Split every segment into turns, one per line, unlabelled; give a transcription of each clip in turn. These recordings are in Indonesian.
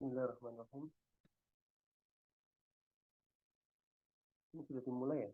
Bismillahirrahmanirrahim. Ini sudah dimulai ya?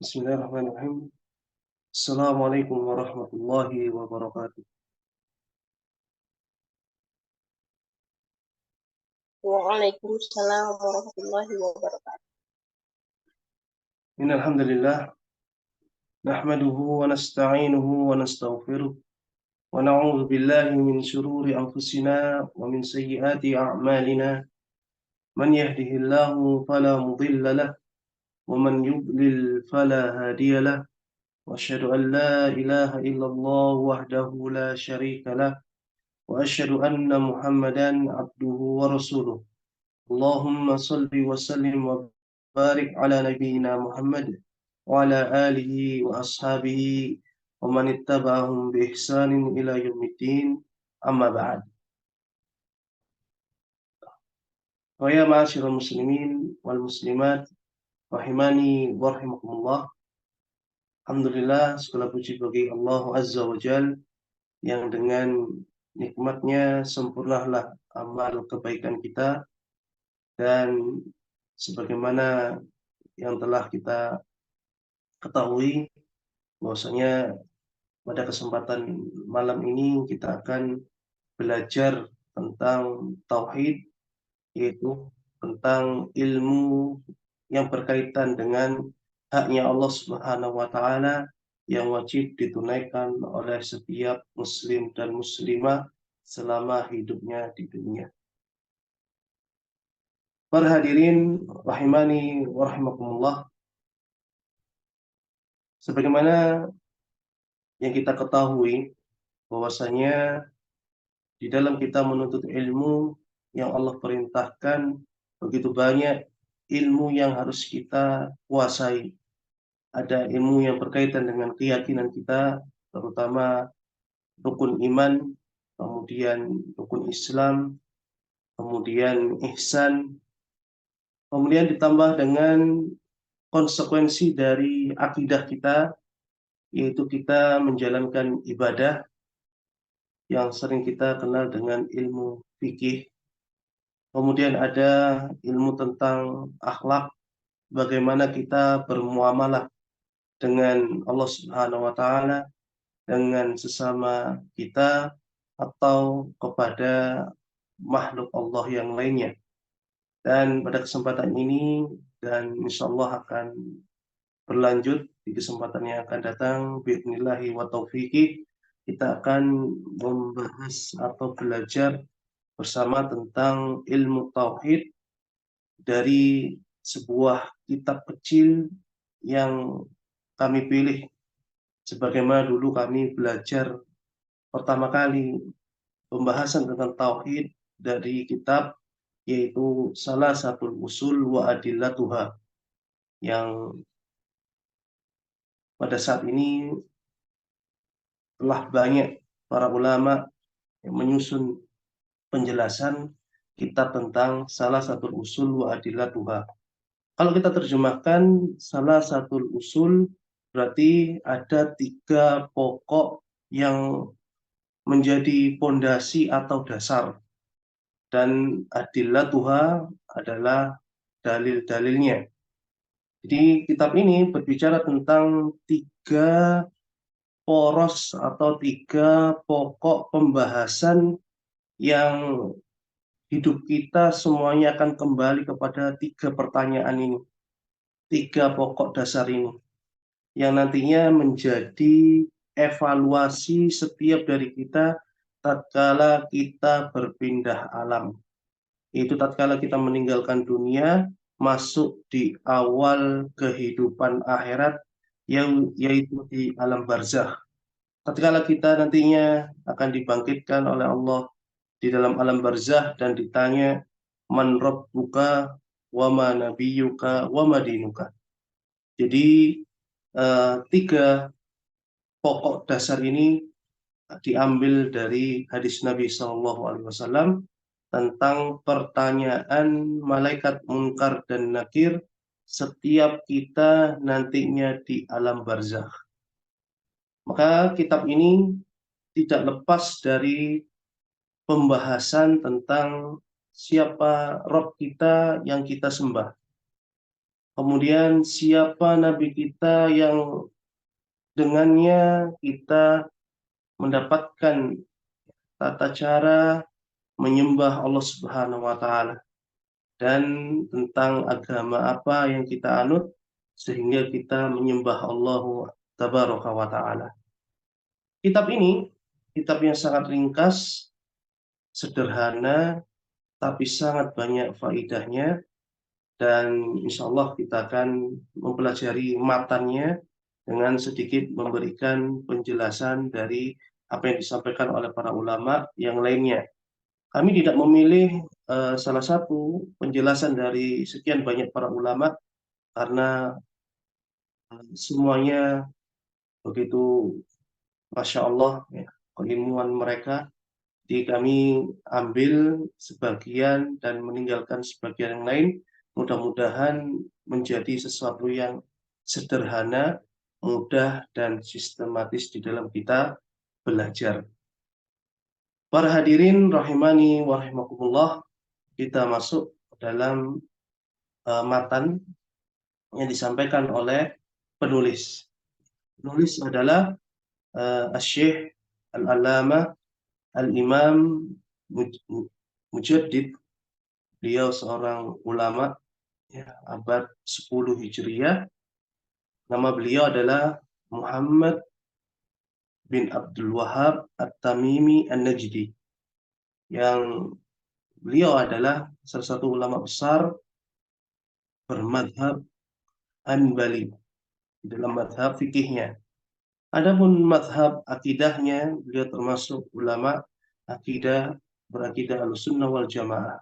Bismillahirrahmanirrahim. Assalamualaikum warahmatullahi wabarakatuh.
Waalaikumsalam warahmatullahi wabarakatuh.
Innal hamdalillah nahmaduhu wa nasta'inuhu wa nastaghfiruh wa na'udzu billahi min shururi anfusina wa min sayyiati a'malina. Man yahdihillahu fala mudilla lahu wa man yudlil fala hadiya lahu. Wa asyhadu an la ilaha illallah wahdahu la syarika lahu wa asyhadu anna Muhammadan abduhu wa rasuluh. Allahumma salli wa sallim wa barik ala nabiyyina Muhammad wa ala alihi wa ashabihi wa man ittaba'ahum bi ihsanin ila yaumiddin. Amma ba'd. Wa ya ma'asyiral muslimin wal muslimat rahimani wa rahimakumullah. Alhamdulillah, segala puji bagi Allah Azza wa Jal yang dengan nikmatnya sempurnalah amal kebaikan kita, dan sebagaimana yang telah kita ketahui bahwasanya pada kesempatan malam ini kita akan belajar tentang tauhid, yaitu tentang ilmu yang berkaitan dengan haknya Allah Subhanahu wa taala yang wajib ditunaikan oleh setiap muslim dan muslimah selama hidupnya di dunia. Para hadirin rahimani wa rahimakumullah, sebagaimana yang kita ketahui bahwasanya di dalam kita menuntut ilmu yang Allah perintahkan, begitu banyak ilmu yang harus kita kuasai. Ada ilmu yang berkaitan dengan keyakinan kita, terutama rukun iman, kemudian rukun Islam, kemudian ihsan, kemudian ditambah dengan konsekuensi dari akidah kita, yaitu kita menjalankan ibadah yang sering kita kenal dengan ilmu fikih. Kemudian ada ilmu tentang akhlak, bagaimana kita bermuamalah dengan Allah Subhanahu wa taala, dengan sesama kita, atau kepada makhluk Allah yang lainnya. Dan pada kesempatan ini dan insyaallah akan berlanjut di kesempatan yang akan datang, bi'idnillahi wa taufiqih, kita akan membahas atau belajar bersama tentang ilmu tauhid dari sebuah kitab kecil yang kami pilih sebagaimana dulu kami belajar pertama kali pembahasan tentang tauhid dari kitab, yaitu salah satu usul wa adillatuha, yang pada saat ini telah banyak para ulama yang menyusun penjelasan kitab tentang salah satu usul wa adillatuha. Kalau kita terjemahkan salah satu usul, berarti ada 3 pokok yang menjadi pondasi atau dasar, dan adillatuha adalah dalil-dalilnya. Jadi kitab ini berbicara tentang 3 poros atau 3 pokok pembahasan yang hidup kita semuanya akan kembali kepada 3 pertanyaan ini, 3 pokok dasar ini, yang nantinya menjadi evaluasi setiap dari kita tatkala kita berpindah alam. Itu tatkala kita meninggalkan dunia, masuk di awal kehidupan akhirat, yaitu di alam barzakh. Tatkala kita nantinya akan dibangkitkan oleh Allah di dalam alam barzakh dan ditanya, man rabbuka wa ma nabiyyuka wa ma dinuka. Jadi 3 pokok dasar ini diambil dari hadis Nabi SAW tentang pertanyaan malaikat munkar dan nakir setiap kita nantinya di alam barzakh. Maka kitab ini tidak lepas dari pembahasan tentang siapa Rob kita yang kita sembah. Kemudian siapa Nabi kita yang dengannya kita mendapatkan tata cara menyembah Allah Subhanahu wa Ta'ala, dan tentang agama apa yang kita anut sehingga kita menyembah Allah Tabaraka wa Ta'ala. Kitab ini kitab yang sangat ringkas, sederhana, tapi sangat banyak faidahnya, dan insya Allah kita akan mempelajari matannya dengan sedikit memberikan penjelasan dari apa yang disampaikan oleh para ulama yang lainnya. Kami tidak memilih salah satu penjelasan dari sekian banyak para ulama karena semuanya begitu Masya Allah ya, keilmuan mereka. Jadi kami ambil sebagian dan meninggalkan sebagian yang lain. Mudah-mudahan menjadi sesuatu yang sederhana, mudah, dan sistematis di dalam kita belajar. Para hadirin rahimani wa rahimakumullah, kita masuk dalam matan yang disampaikan oleh penulis. Penulis adalah Asy-Syaikh Al-Allamah Al-Imam Mujaddid. Beliau seorang ulama ya, abad 10 Hijriah. Nama beliau adalah Muhammad bin Abdul Wahhab At-Tamimi An-Najdi, yang beliau adalah salah satu ulama besar bermadhab Hanbali dalam madhab fikihnya. Adapun madhab akidahnya, beliau termasuk ulama akidah berakidah Ahlussunnah wal Jamaah.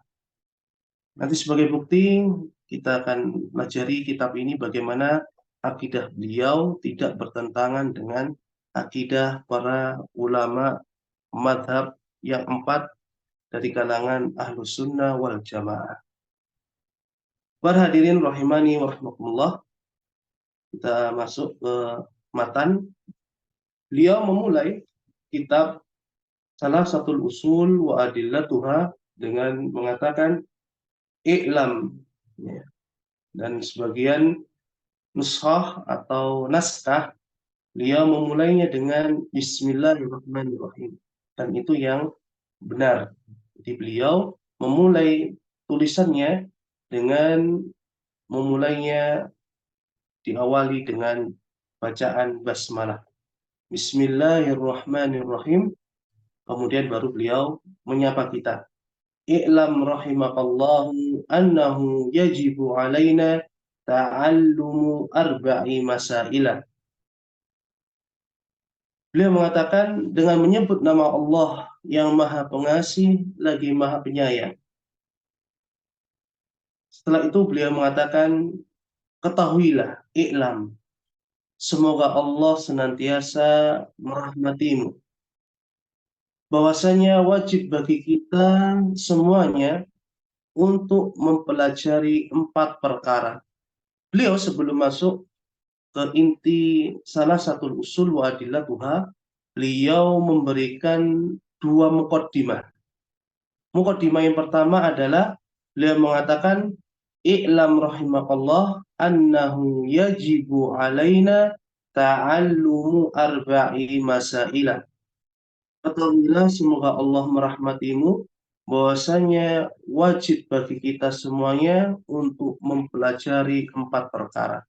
Nanti sebagai bukti kita akan pelajari kitab ini bagaimana akidah beliau tidak bertentangan dengan akidah para ulama madhab yang 4 dari kalangan Ahlussunnah wal Jamaah. Para hadirin rahimani wa rahmatullah, kita masuk ke matan. Beliau memulai kitab salah satu usul wa adillatuha dengan mengatakan i'lam, ya. Dan sebagian nushah atau naskah beliau memulainya dengan Bismillahirrahmanirrahim, dan itu yang benar. Jadi beliau memulai tulisannya dengan memulainya diawali dengan bacaan basmalah, Bismillahirrahmanirrahim, kemudian baru beliau menyapa kita. i'lam rahimakallahu annahu yajibu alaina ta'allumu arba'i masailah. Beliau mengatakan dengan menyebut nama Allah yang Maha Pengasih lagi Maha Penyayang. Setelah itu beliau mengatakan, ketahuilah, i'lam, semoga Allah senantiasa merahmatimu, bahwasanya wajib bagi kita semuanya untuk mempelajari 4 perkara. Beliau sebelum masuk ke inti salah satu usul wa adillatuha, beliau memberikan 2 muqaddimah. Muqaddimah yang pertama adalah beliau mengatakan, i'lam rahimakallah annahu yajibu alaina ta'allumu arba'i masailah. Ketahuilah, semoga Allah merahmatimu, bahwasanya wajib bagi kita semuanya untuk mempelajari 4 perkara.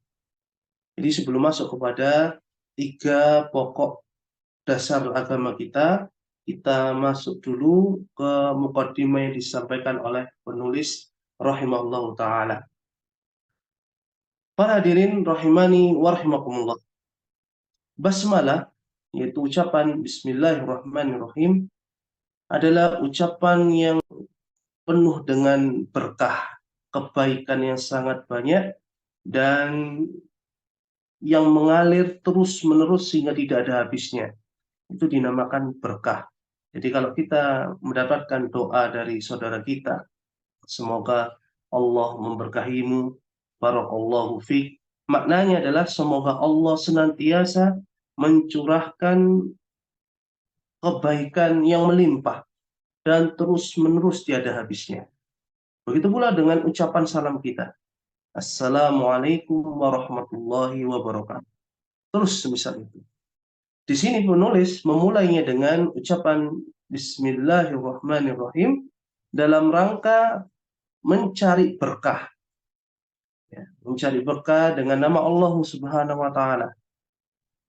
Jadi sebelum masuk kepada 3 pokok dasar agama kita masuk dulu ke muqaddimah yang disampaikan oleh penulis rahimahullahu ta'ala. Para hadirin rahimani wa rahimakumullah. Basmalah, yaitu ucapan Bismillahirrahmanirrahim, adalah ucapan yang penuh dengan berkah, kebaikan yang sangat banyak, dan yang mengalir terus-menerus sehingga tidak ada habisnya. Itu dinamakan berkah. Jadi kalau kita mendapatkan doa dari saudara kita, semoga Allah memberkahimu, barakallahu fiik, maknanya adalah semoga Allah senantiasa mencurahkan kebaikan yang melimpah dan terus-menerus tiada habisnya. Begitu pula dengan ucapan salam kita, Assalamualaikum warahmatullahi wabarakatuh. Terus semisal itu. Di sini penulis memulainya dengan ucapan Bismillahirrahmanirrahim dalam rangka mencari berkah. Mencari berkah dengan nama Allah Subhanahu wa ta'ala.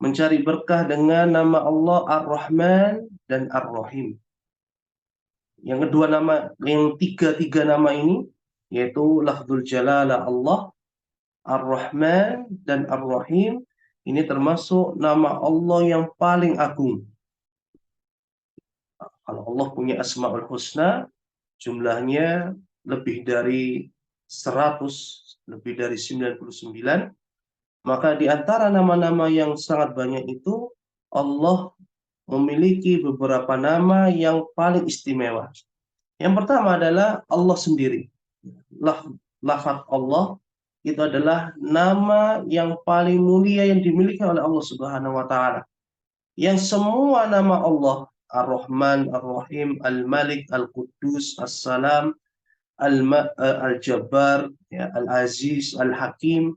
Mencari berkah dengan nama Allah Ar-Rahman dan Ar-Rahim. Yang kedua nama, yang tiga nama ini, yaitu lafzul jalalah Allah, Ar-Rahman dan Ar-Rahim, ini termasuk nama Allah yang paling agung. Kalau Allah punya Asmaul Husna, jumlahnya lebih dari 100, lebih dari 99, maka di antara nama-nama yang sangat banyak itu, Allah memiliki beberapa nama yang paling istimewa. Yang pertama adalah Allah sendiri. Lafaz Allah itu adalah nama yang paling mulia yang dimiliki oleh Allah Subhanahu wa ta'ala. Yang semua nama Allah, Ar-Rahman, Ar-Rahim, Al-Malik, Al-Quddus, As-Salam, Al-Jabbar, ya, Al-Aziz, Al-Hakim,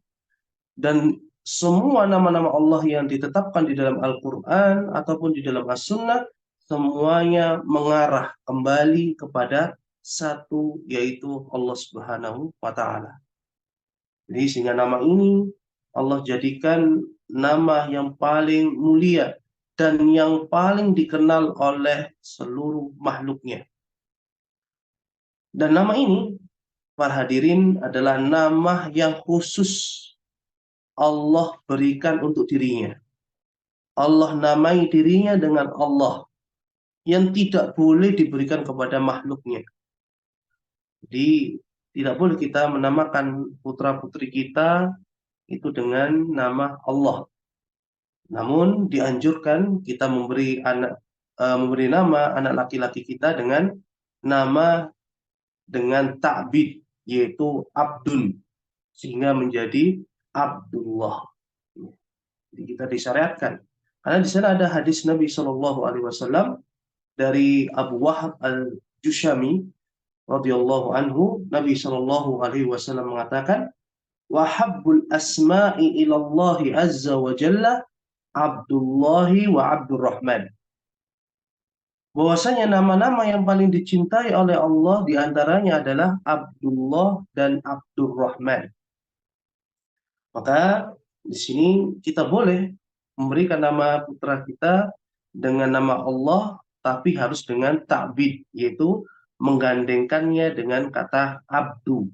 dan semua nama-nama Allah yang ditetapkan di dalam Al-Quran ataupun di dalam As-Sunnah, semuanya mengarah kembali kepada satu, yaitu Allah Subhanahu wa ta'ala. Jadi sehingga nama ini Allah jadikan nama yang paling mulia dan yang paling dikenal oleh seluruh makhluknya. Dan nama ini, para hadirin, adalah nama yang khusus Allah berikan untuk dirinya. Allah namai dirinya dengan Allah yang tidak boleh diberikan kepada makhluknya. Jadi tidak boleh kita menamakan putra-putri kita itu dengan nama Allah. Namun dianjurkan kita memberi nama anak laki-laki kita dengan nama dengan ta'bid, yaitu Abdun, sehingga menjadi Abdullah. Jadi kita disyariatkan. Karena di sana ada hadis Nabi SAW dari Abu Wahab al-Jushami radhiyallahu anhu. Nabi SAW mengatakan, wahabbul asma'i ilallahi azza wa jalla Abdullahi wa Abdurrahman. Bahwasanya nama-nama yang paling dicintai oleh Allah diantaranya adalah Abdullah dan Abdurrahman. Maka di sini kita boleh memberikan nama putra kita dengan nama Allah, tapi harus dengan ta'bid, yaitu menggandengkannya dengan kata abdu,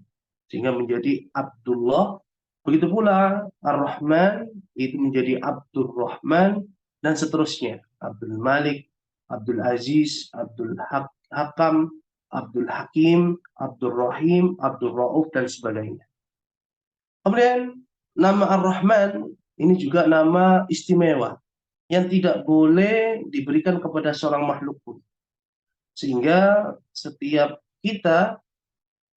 sehingga menjadi Abdullah. Begitu pula Ar-Rahman itu menjadi Abdul Rahman, dan seterusnya. Abdul Malik, Abdul Aziz, Abdul Hakam, Abdul Hakim, Abdul Rahim, Abdul Rauf, dan sebagainya. Kemudian nama Ar-Rahman ini juga nama istimewa yang tidak boleh diberikan kepada seorang makhluk pun. Sehingga setiap kita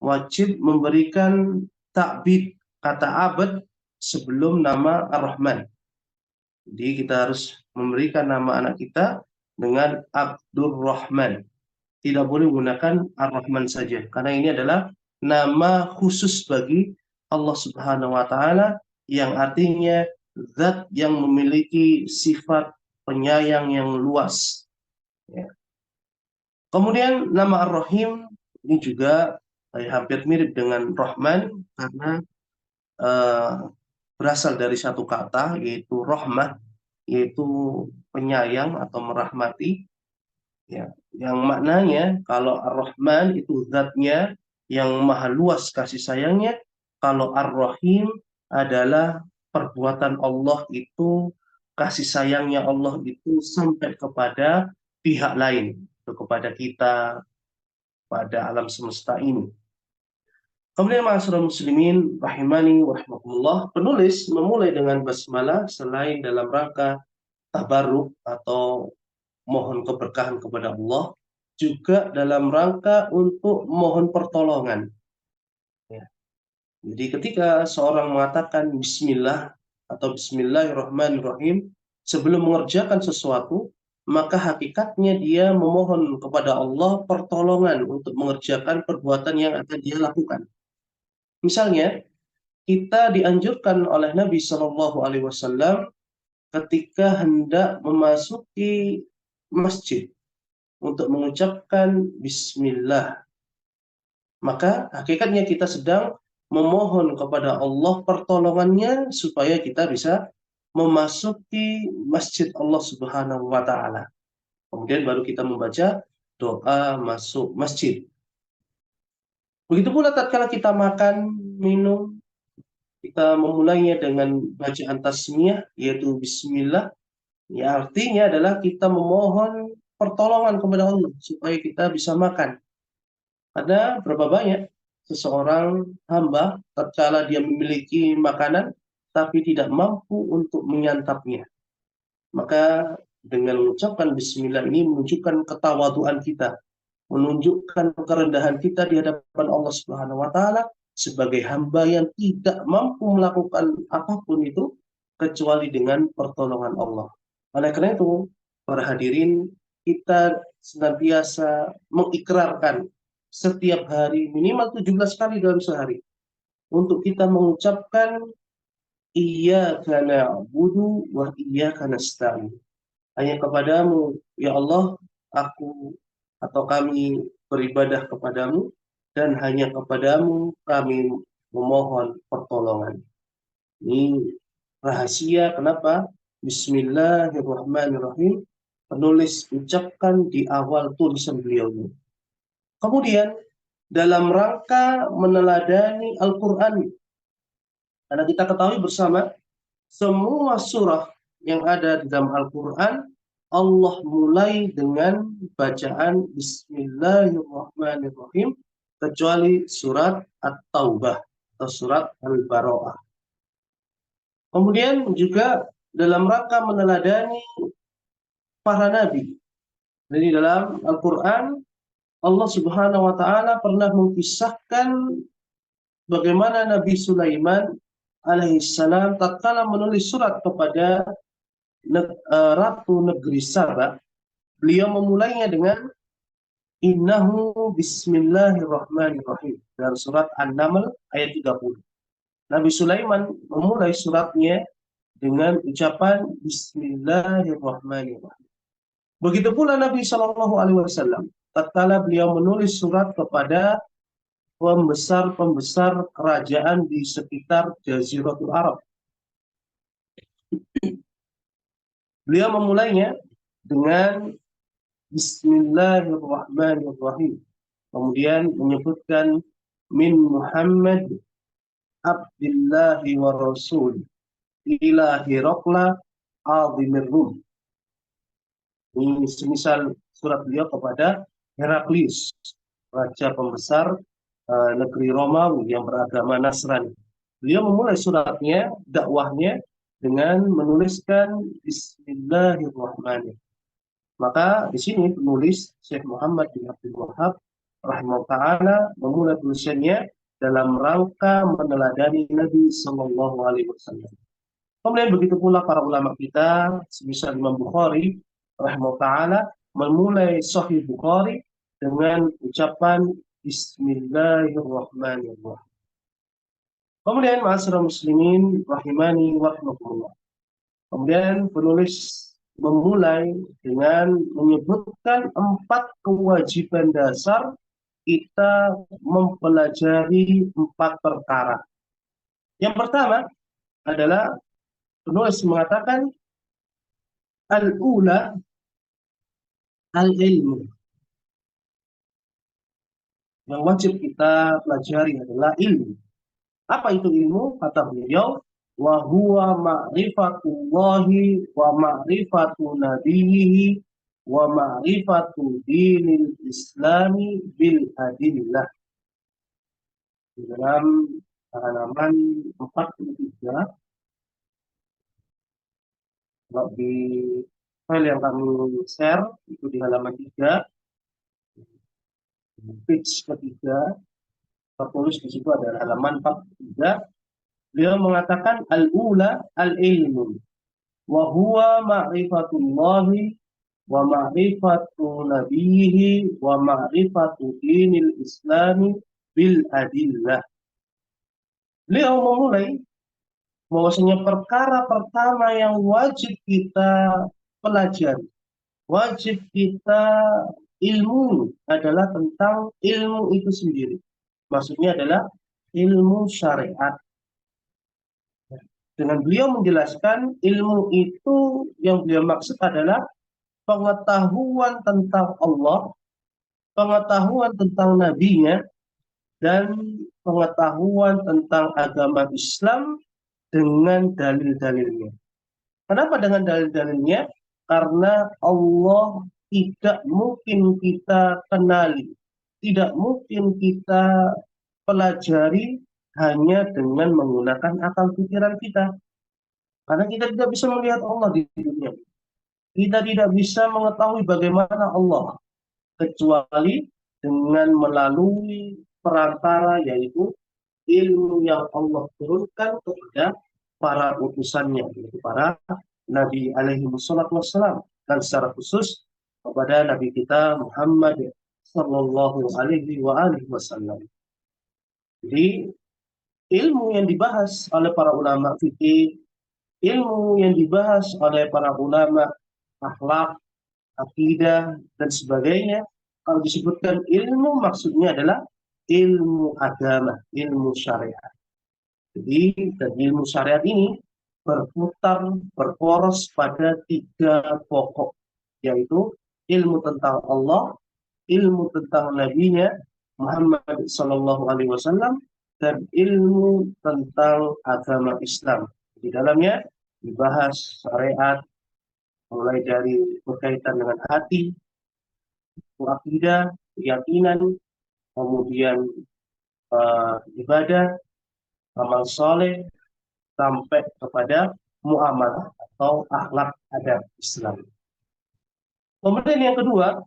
wajib memberikan takbid, kata abad, sebelum nama Ar-Rahman. Jadi kita harus memberikan nama anak kita dengan Abdur Rahman. Tidak boleh menggunakan Ar-Rahman saja, karena ini adalah nama khusus bagi Allah Subhanahu wa Ta'ala, yang artinya zat yang memiliki sifat penyayang yang luas. Ya. Kemudian nama Ar-Rahim ini juga hampir mirip dengan Rahman, karena berasal dari satu kata, yaitu rahmah, yaitu penyayang atau merahmati. Ya, yang maknanya kalau Ar-Rahman itu zatnya yang maha luas kasih sayangnya, kalau Ar-Rahim adalah perbuatan Allah itu, kasih sayangnya Allah itu sampai kepada pihak lain, kepada kita, pada alam semesta ini. Kemudian ma'asyiral muslimin rahimani wa rahmatullah, penulis memulai dengan basmalah selain dalam rangka tabarruk atau mohon keberkahan kepada Allah, juga dalam rangka untuk mohon pertolongan. Ya. Jadi ketika seorang mengatakan bismillah atau bismillahirrahmanirrahim sebelum mengerjakan sesuatu, maka hakikatnya dia memohon kepada Allah pertolongan untuk mengerjakan perbuatan yang akan dia lakukan. Misalnya, kita dianjurkan oleh Nabi Shallallahu Alaihi Wasallam ketika hendak memasuki masjid untuk mengucapkan bismillah, maka hakikatnya kita sedang memohon kepada Allah pertolongannya supaya kita bisa memasuki masjid Allah Subhanahu wa Ta'ala. Kemudian baru kita membaca doa masuk masjid. Begitu pula tatkala kita makan, minum, kita memulainya dengan bacaan tasmiyah, yaitu bismillah. Ya, artinya adalah kita memohon pertolongan kepada Allah supaya kita bisa makan. Ada berapa banyak seseorang hamba tatkala dia memiliki makanan tapi tidak mampu untuk menyantapnya. Maka dengan mengucapkan bismillah ini menunjukkan ketawaduan kita, menunjukkan kerendahan kita di hadapan Allah Subhanahu wa Ta'ala sebagai hamba yang tidak mampu melakukan apapun itu kecuali dengan pertolongan Allah. Oleh karena itu, para hadirin, kita senantiasa mengikrarkan setiap hari minimal 17 kali dalam sehari untuk kita mengucapkan iyyaka na'budu wa iyyaka nasta'in. Hanya kepadamu, ya Allah, aku atau kami beribadah kepadamu, dan hanya kepadamu kami memohon pertolongan. Ini rahasia kenapa Bismillahirrahmanirrahim penulis ucapkan di awal tulisan beliau ini. Kemudian dalam rangka meneladani Al-Quran, karena kita ketahui bersama semua surah yang ada di dalam Al-Quran, Allah mulai dengan bacaan Bismillahirrahmanirrahim, kecuali surat At-Taubah atau surat Al-Bara'ah. Kemudian juga dalam rangka meneladani para nabi. Jadi dalam Al-Quran, Allah Subhanahu wa Ta'ala pernah mengisahkan bagaimana Nabi Sulaiman alaihissalam tatkala menulis surat kepada Ratu Negeri Sabah, beliau memulainya dengan innahu bismillahirrahmanirrahim dari surat An-Naml ayat 30. Nabi Sulaiman memulai suratnya dengan ucapan bismillahirrahmanirrahim. Begitu pula Nabi Shallallahu Alaihi Wasallam tatkala beliau menulis surat kepada pembesar-pembesar kerajaan di sekitar Jaziratul Arab, beliau memulainya dengan Bismillahirrahmanirrahim. kemudian menyebutkan min Muhammad Abdillahi wa Rasul ila Hiraqla azimir Rum. Ini semisal surat beliau kepada Heraklius, raja pembesar negeri Romawi yang beragama Nasrani. Beliau memulai suratnya, dakwahnya dengan menuliskan Bismillahirrahmanirrahim. Maka di sini penulis Syekh Muhammad bin Abdul Wahab rahimahullah ta'ala memulai tulisannya dalam rangka meneladani Nabi Sallallahu Alaihi Wasallam. Kemudian begitu pula para ulama kita, semisal Imam Bukhari rahimahullah ta'ala memulai Sahih Bukhari dengan ucapan Bismillahirrahmanirrahim. Kemudian ma'asyiral muslimin rahimani wa rahimakumullah. Kemudian penulis memulai dengan menyebutkan 4 kewajiban dasar kita mempelajari 4 perkara. Yang pertama adalah penulis mengatakan al-ula al-ilmu. Yang wajib kita pelajari adalah ilmu. Apa itu ilmu? Kata beliau, wa huwa ma'rifatullahi wa ma'rifatu nabiyhi wa ma'rifatu dinil islami bil adillah. Di dalam halaman 43, kalau di file yang kami share itu di halaman 3, page ketiga, tertulis di situ ada halaman 43. Beliau mengatakan al-ula al-ilmu wa huwa ma'rifatullahi wa ma'rifatu nabiyhi wa ma'rifatu dinil islami bil adillah. Beliau memulai bahwasanya perkara pertama yang wajib kita pelajari, wajib kita ilmu adalah tentang ilmu itu sendiri. Maksudnya adalah ilmu syariat. Dengan beliau menjelaskan ilmu itu yang beliau maksud adalah pengetahuan tentang Allah, pengetahuan tentang nabinya, dan pengetahuan tentang agama Islam dengan dalil-dalilnya. Kenapa dengan dalil-dalilnya? Karena Allah tidak mungkin kita kenali, tidak mungkin kita pelajari hanya dengan menggunakan akal pikiran kita. Karena kita tidak bisa melihat Allah di dunia. Kita tidak bisa mengetahui bagaimana Allah kecuali dengan melalui perantara, yaitu ilmu yang Allah turunkan kepada para utusannya, yaitu para Nabi alaihi wassalam, dan secara khusus kepada Nabi kita Muhammad sallallahu alaihi wasallam. Jadi ilmu yang dibahas oleh para ulama fikih, ilmu yang dibahas oleh para ulama akhlak, akidah, dan sebagainya, kalau disebutkan ilmu maksudnya adalah ilmu agama, ilmu syariat. Jadi, dan ilmu syariat ini berputar, berporos pada 3 pokok, yaitu ilmu tentang Allah, ilmu tentang Nabi-Nya Muhammad Sallallahu Alaihi Wasallam, dan ilmu tentang agama Islam. Di dalamnya dibahas syariat, mulai dari berkaitan dengan hati, akidah, keyakinan, kemudian ibadah, amal soleh, sampai kepada muamalah atau akhlak adab Islam. Kemudian yang kedua,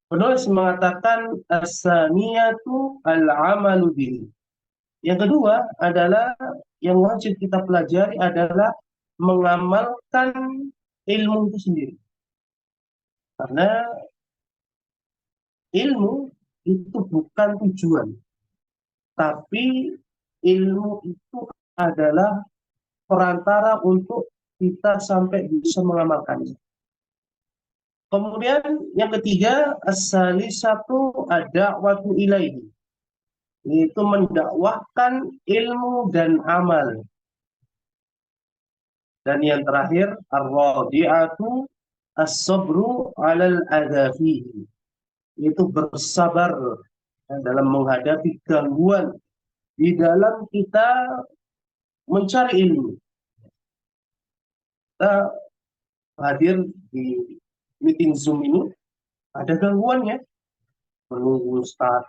penulis mengatakan as-saniyatu al-amalu bihi. Yang kedua adalah yang wajib kita pelajari adalah mengamalkan ilmu itu sendiri. Karena ilmu itu bukan tujuan, tapi ilmu itu adalah perantara untuk kita sampai bisa mengamalkannya. Kemudian yang ketiga, as-salisatu ad-da'watu ilaihi, yaitu mendakwahkan ilmu dan amal. Dan yang terakhir, ar-radi'atu as-sabru 'alal adzafihi, yaitu bersabar dalam menghadapi gangguan di dalam kita mencari ilmu. Kita hadir di meeting Zoom ini, ada gangguannya, menunggu start,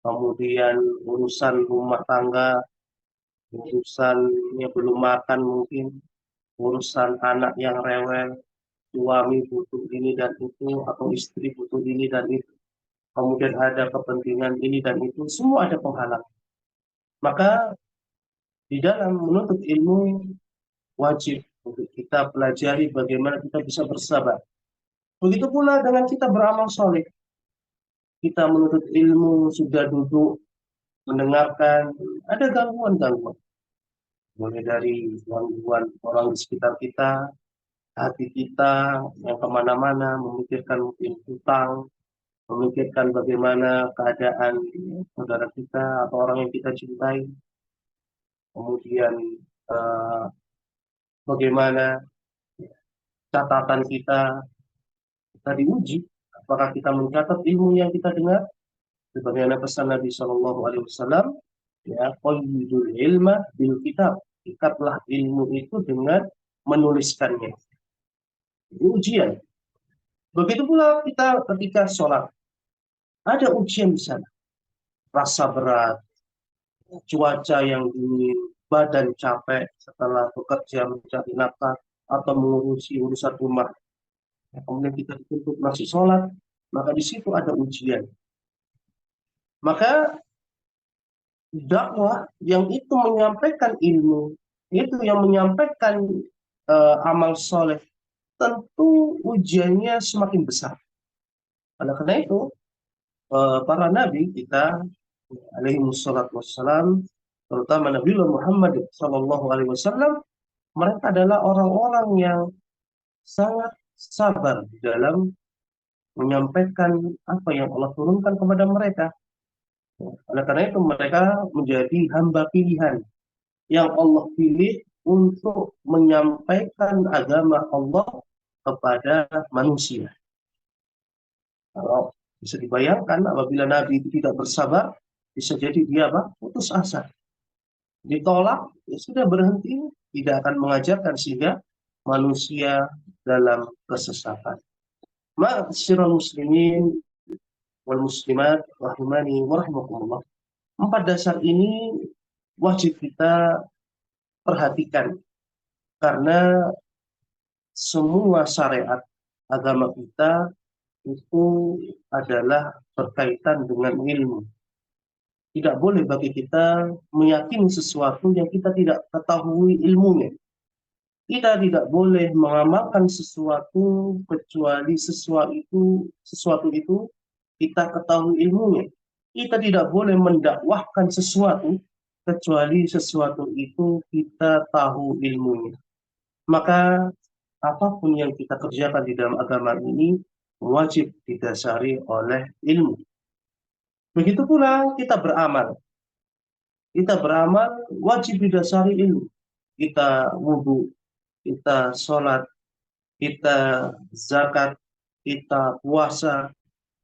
kemudian urusan rumah tangga, urusan yang belum makan mungkin, urusan anak yang rewel, suami butuh ini dan itu, atau istri butuh ini dan itu. Kemudian ada kepentingan ini dan itu, semua ada penghalang. Maka di dalam menuntut ilmu wajib untuk kita pelajari bagaimana kita bisa bersabar. Begitu pula dengan kita beramal soleh. Kita menuntut ilmu, sudah duduk, mendengarkan, ada gangguan-gangguan. Mulai dari gangguan orang di sekitar kita, hati kita yang kemana-mana, memikirkan mungkin hutang, memikirkan bagaimana keadaan saudara kita atau orang yang kita cintai, kemudian eh, bagaimana catatan kita diuji, apakah kita mencatat ilmu yang kita dengar, sebagaimana pesan Nabi Shallallahu Alaihi Wasallam, ya, qayyidul ilma bil kitab, ikatlah ilmu itu dengan menuliskannya. Ini ujian. Begitu pula kita ketika sholat, ada ujian di sana, rasa berat, cuaca yang dingin, badan capek setelah bekerja mencari nafkah atau mengurusi urusan rumah. Kemudian kita dituntut masih sholat, maka di situ ada ujian. Maka dakwah yang itu menyampaikan ilmu, itu yang menyampaikan amal soleh, tentu ujiannya semakin besar. Oleh karena itu, para nabi kita, alaihi wassalatu wassalam, terutama Nabi Muhammad Sallallahu Alaihi Wasallam, mereka adalah orang-orang yang sangat sabar dalam menyampaikan apa yang Allah turunkan kepada mereka. Oleh karena itu mereka menjadi hamba pilihan yang Allah pilih untuk menyampaikan agama Allah kepada manusia. Kalau bisa dibayangkan apabila Nabi itu tidak bersabar, bisa jadi dia putus asa. Ditolak, ya sudah berhenti, tidak akan mengajarkan sehingga manusia dalam kesesatan. Ma'asyiral muslimin wal muslimat rahimani wa rahimakumullah. 4 dasar ini wajib kita perhatikan karena semua syariat agama kita itu adalah berkaitan dengan ilmu. Tidak boleh bagi kita meyakini sesuatu yang kita tidak ketahui ilmunya. Kita tidak boleh mengamalkan sesuatu kecuali sesuatu itu kita ketahui ilmunya. Kita tidak boleh mendakwahkan sesuatu kecuali sesuatu itu kita tahu ilmunya. Maka apapun yang kita kerjakan di dalam agama ini wajib didasari oleh ilmu. Begitu pula kita beramal. Kita beramal wajib didasari ilmu. Kita wudhu, kita sholat, kita zakat, kita puasa,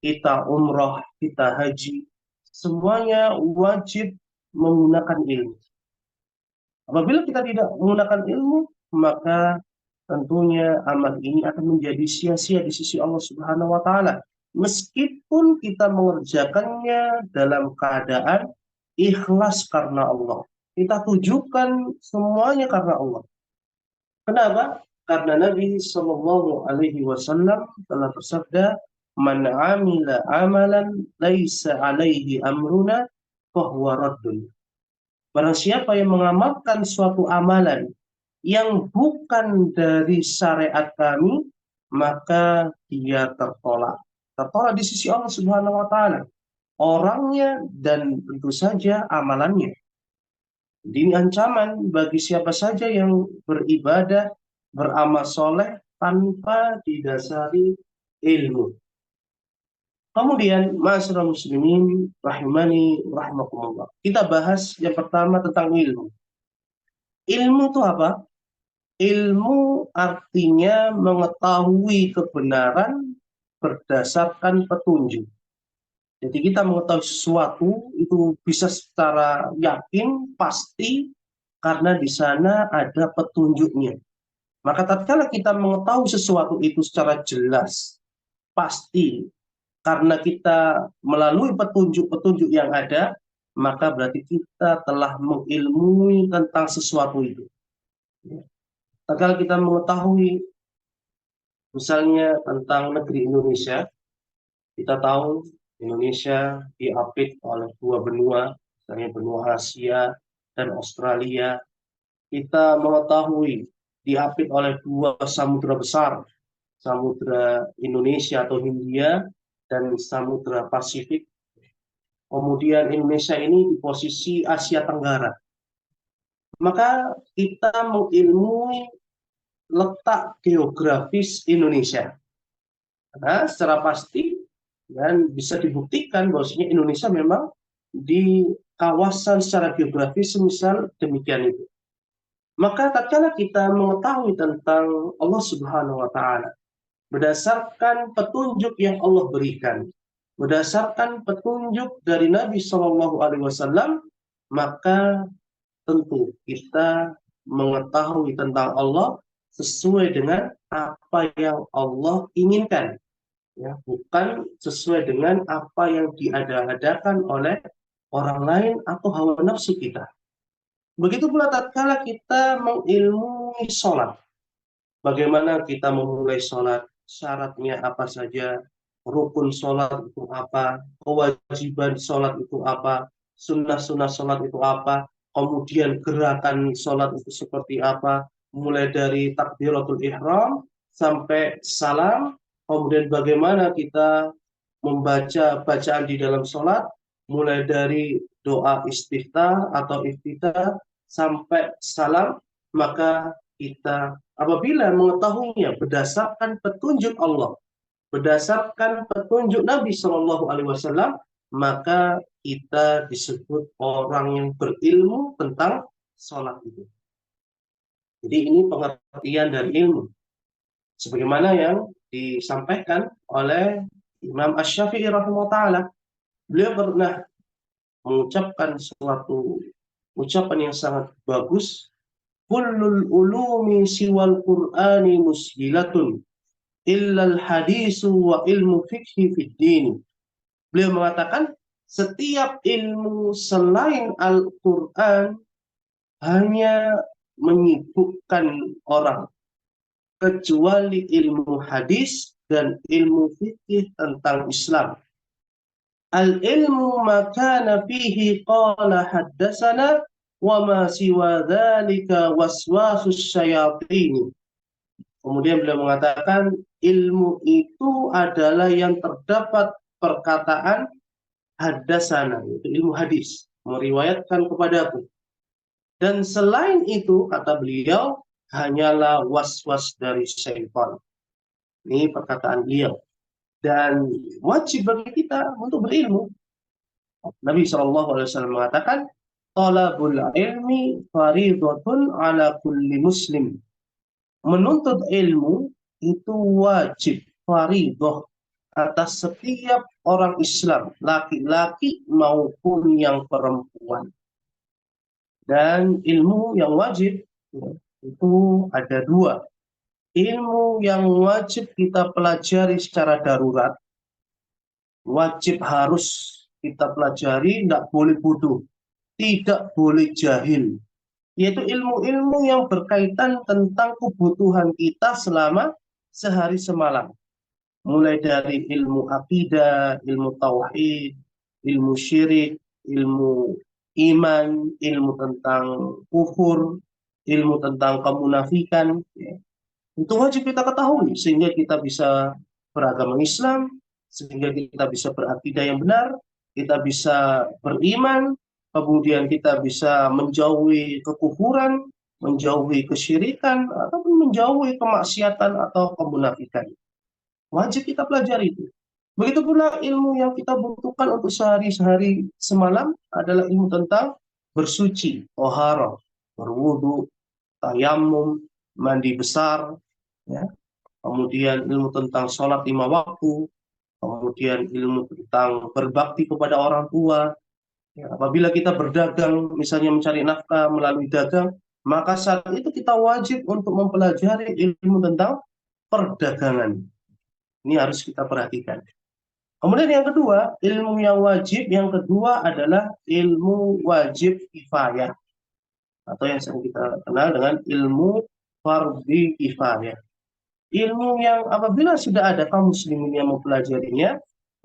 kita umroh, kita haji, semuanya wajib menggunakan ilmu. Apabila kita tidak menggunakan ilmu, maka tentunya amal ini akan menjadi sia-sia di sisi Allah Subhanahu wa Ta'ala. Meskipun kita mengerjakannya dalam keadaan ikhlas karena Allah. Kita tujukan semuanya karena Allah. Kenapa? Karena Nabi Shallallahu Alaihi Wasallam telah bersabda, "Man amila amalan laisa alaihi amruna fahuwa raddun." Barang siapa yang mengamalkan suatu amalan yang bukan dari syariat kami, maka dia tertolak. Tertolak di sisi Allah Subhanahu wa Ta'ala. Orangnya dan tentu saja amalannya. Ini ancaman bagi siapa saja yang beribadah, beramal soleh tanpa didasari ilmu. Kemudian, ma'asyiral muslimin rahimani rahimakumullah. Kita bahas yang pertama tentang ilmu. Ilmu itu apa? Ilmu artinya mengetahui kebenaran berdasarkan petunjuk. Jadi kita mengetahui sesuatu itu bisa secara yakin, pasti, karena di sana ada petunjuknya. Maka tatkala kita mengetahui sesuatu itu secara jelas, pasti, karena kita melalui petunjuk-petunjuk yang ada, maka berarti kita telah mengilmui tentang sesuatu itu. Tatkala kita mengetahui misalnya tentang negeri Indonesia, kita tahu Indonesia diapit oleh dua benua, misalnya benua Asia dan Australia. Kita mengetahui diapit oleh dua samudra besar, Samudra Indonesia atau Hindia dan Samudra Pasifik. Kemudian Indonesia ini di posisi Asia Tenggara. Maka kita mengilmui letak geografis Indonesia. Karena secara pasti dan bisa dibuktikan bahwasanya Indonesia memang di kawasan secara geografis semisal demikian itu. Maka tatkala kita mengetahui tentang Allah Subhanahu wa taala berdasarkan petunjuk yang Allah berikan, berdasarkan petunjuk dari Nabi Shallallahu alaihi wasallam, maka tentu kita mengetahui tentang Allah sesuai dengan apa yang Allah inginkan, ya, bukan sesuai dengan apa yang diada-adakan oleh orang lain atau hawa nafsu kita. Begitu pula tatkala kita mengilmui sholat, bagaimana kita memulai sholat, syaratnya apa saja, rukun sholat itu apa, kewajiban sholat itu apa, sunnah-sunnah sholat itu apa, kemudian gerakan sholat itu seperti apa, mulai dari takbiratul ihram sampai salam, kemudian bagaimana kita membaca bacaan di dalam sholat, mulai dari doa istiftah atau iftitah sampai salam, maka kita apabila mengetahuinya berdasarkan petunjuk Allah, berdasarkan petunjuk Nabi Shallallahu Alaihi Wasallam, maka kita disebut orang yang berilmu tentang sholat itu. Jadi ini pengertian dari ilmu, sebagaimana yang disampaikan oleh Imam Asy-Syafi'i rahimahullah. Beliau pernah mengucapkan suatu ucapan yang sangat bagus. Kullul ulumi siwal Qur'ani mushilatun illal hadisu wa ilmu fikhi fid din. Beliau mengatakan setiap ilmu selain Al-Qur'an hanya menyibukkan orang, kecuali ilmu hadis dan ilmu fikih tentang Islam. Al-ilmu makana fihi qala haddasana wa ma siwa dzalika waswasus syayatin. Kemudian beliau mengatakan ilmu itu adalah yang terdapat perkataan haddasana, yaitu ilmu hadis, meriwayatkan kepadaku. Dan selain itu, kata beliau, hanyalah was-was dari syaitan. Ini perkataan beliau. Dan wajib bagi kita untuk berilmu. Nabi SAW mengatakan, talabul ilmi faridatun ala kulli muslim. Menuntut ilmu itu wajib, faridah, atas setiap orang Islam, laki-laki maupun yang perempuan. Dan ilmu yang wajib itu ada dua. Ilmu yang wajib kita pelajari secara darurat, wajib harus kita pelajari, tidak boleh bodoh, tidak boleh jahil, yaitu ilmu-ilmu yang berkaitan tentang kebutuhan kita selama sehari semalam. Mulai dari ilmu akidah, ilmu tauhid, ilmu syirik, ilmu iman, ilmu tentang kufur, ilmu tentang kemunafikan, ya. Itu wajib kita ketahui sehingga kita bisa beragama Islam, sehingga kita bisa berakidah yang benar, kita bisa beriman, kemudian kita bisa menjauhi kekufuran, menjauhi kesyirikan, ataupun menjauhi kemaksiatan atau kemunafikan. Wajib kita pelajari itu. Begitu pula ilmu yang kita butuhkan untuk sehari semalam adalah ilmu tentang bersuci, toharah, berwudu, tayamum, mandi besar, ya. Kemudian ilmu tentang sholat 5 waktu, kemudian ilmu tentang berbakti kepada orang tua. Ya, apabila kita berdagang, misalnya mencari nafkah melalui dagang, maka saat itu kita wajib untuk mempelajari ilmu tentang perdagangan. Ini harus kita perhatikan. Kemudian yang kedua, ilmu yang wajib, yang kedua adalah ilmu wajib kifayah, atau yang sering kita kenal dengan ilmu fardhi kifayah. Ilmu yang apabila sudah ada kaum muslimin yang mempelajarinya,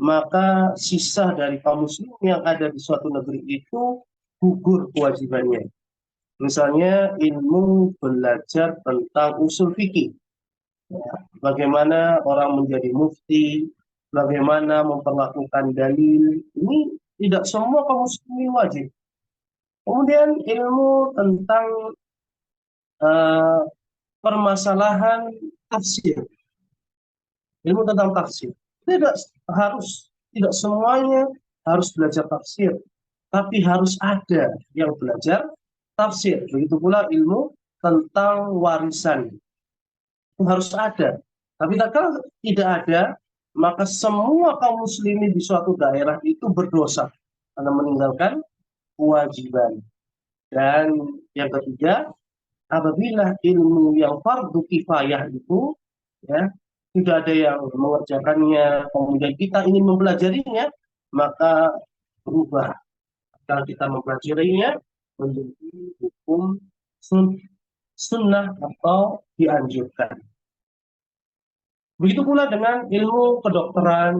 maka sisa dari kaum muslimin yang ada di suatu negeri itu gugur kewajibannya. Misalnya ilmu belajar tentang usul fikih, ya, bagaimana orang menjadi mufti, bagaimana memperlakukan dalil, ini tidak semua kaum muslimin wajib. Kemudian ilmu tentang uh, permasalahan tafsir, ilmu tentang tafsir. Tidak semuanya harus belajar tafsir, tapi harus ada yang belajar tafsir. Begitu pula ilmu tentang warisan, itu harus ada. Tapi kalau tidak ada, maka semua kaum muslimin di suatu daerah itu berdosa karena meninggalkan kewajiban. Dan yang ketiga, apabila ilmu yang fardu kifayah itu, ya, tidak ada yang mengerjakannya, kemudian kita ingin mempelajarinya, maka berubah. Kalau kita mempelajarinya menjadi hukum sunnah atau dianjurkan. Begitu pula dengan ilmu kedokteran,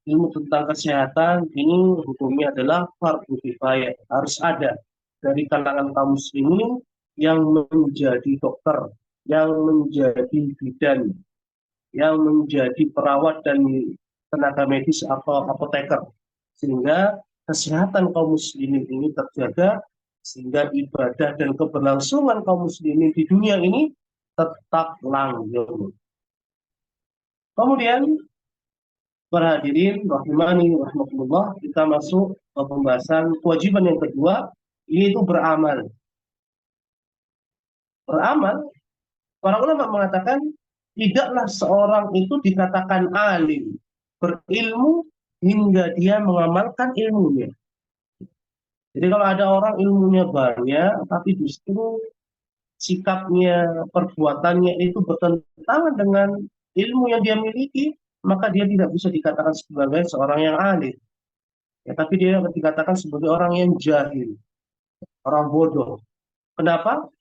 ilmu tentang kesehatan, ini hukumnya adalah fardu kifayah. Harus ada dari kalangan kaum muslimin yang menjadi dokter, yang menjadi bidan, yang menjadi perawat dan tenaga medis atau apoteker. Sehingga kesehatan kaum muslimin ini terjaga, sehingga ibadah dan keberlangsungan kaum muslimin di dunia ini tetap langgeng. Kemudian, para hadirin rahimani rahmatullah, kita masuk ke pembahasan kewajiban yang kedua, yaitu beramal. Beramal, para ulama mengatakan tidaklah seorang itu dikatakan alim, berilmu hingga dia mengamalkan ilmunya. Jadi kalau ada orang ilmunya banyak, tapi justru sikapnya, perbuatannya itu bertentangan dengan ilmu yang dia miliki, maka dia tidak bisa dikatakan sebagai seorang yang alim. Ya, tapi dia dikatakan sebagai orang yang jahil, orang bodoh. Kenapa?